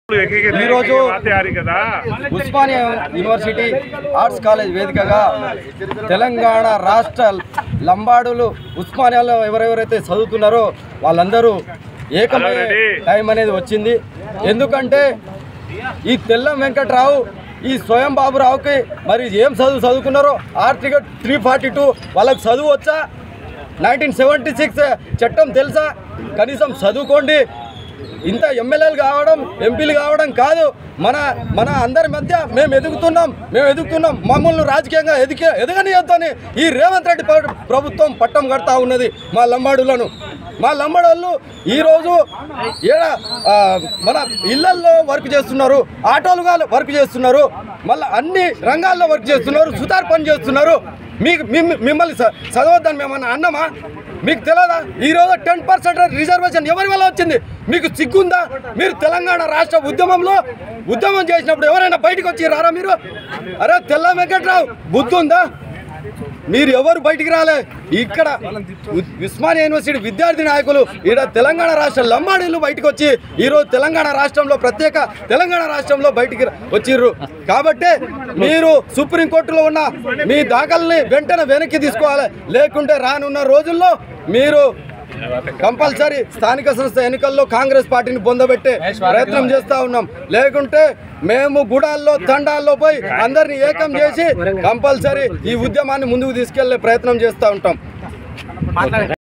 ఈరోజు Osmania university arts college వేదికగా తెలంగాణ రాష్ట్ర లంబాడులు ఉస్మానియాలో ఎవరెవరైతే చదువుతున్నారో వాళ్ళందరూ ఏకమయ్యే టైం అనేది వచ్చింది. ఎందుకంటే ఈ తెల్లం వెంకట్రావు ఈ స్వయం బాబురావుకి మరి ఏం చదువుకున్నారో ఆర్టికల్ 342 వాళ్ళకి చదువు వచ్చా, 1976 చట్టం తెలుసా, కనీసం చదువుకోండి. ఇంత ఎమ్మెల్యేలు కావడం ఎంపీలు కావడం కాదు, మన అందరి మధ్య మేము ఎదుగుతున్నాం మమ్మల్ని రాజకీయంగా ఎదగనియొద్దని ఈ రేవంత్ రెడ్డి ప్రభుత్వం పట్టం కడతా ఉన్నది. మా లంబాడోళ్ళు ఈరోజు మన ఇళ్లల్లో వర్క్ చేస్తున్నారు, ఆటోలుగా వర్క్ చేస్తున్నారు, మళ్ళీ అన్ని రంగాల్లో వర్క్ చేస్తున్నారు, సుతార్ పని చేస్తున్నారు. మిమ్మల్ని చదవద్దని మేమన్నా అన్నామా? మీకు తెలియదా? ఈరోజు 10% రిజర్వేషన్ ఎవరి వల్ల వచ్చింది? మీకు సిగ్గుందా? మీరు తెలంగాణ రాష్ట్ర ఉద్యమం చేసినప్పుడు ఎవరైనా బయటకు వచ్చి రారా మీరు? అరే తెల్ల వెంకట్రావు బుద్ధి ఉందా? మీరు ఎవరు బయటికి రాలే. ఇక్కడ ఉస్మానియా యూనివర్సిటీ విద్యార్థి నాయకులు ఇక్కడ తెలంగాణ రాష్ట్ర లంబాడీలు బయటకు వచ్చి ఈరోజు తెలంగాణ రాష్ట్రంలో ప్రత్యేక తెలంగాణ రాష్ట్రంలో బయటికి వచ్చిర్రు. కాబట్టి మీరు సుప్రీంకోర్టులో ఉన్న మీ దాఖల్ని వెంటనే వెనక్కి తీసుకోవాలి. లేకుంటే రానున్న రోజుల్లో మీరు కంపల్సరీ స్థానిక సంస్థ ఎన్నికల్లో కాంగ్రెస్ పార్టీని పొందబెట్టే ప్రయత్నం చేస్తూ ఉన్నాం. లేకుంటే మేము గుడాల్లో తండాల్లో పోయి అందరినీ ఏకం చేసి కంపల్సరీ ఈ ఉద్యమాన్ని ముందుకు తీసుకెళ్లే ప్రయత్నం చేస్తూ ఉంటాం.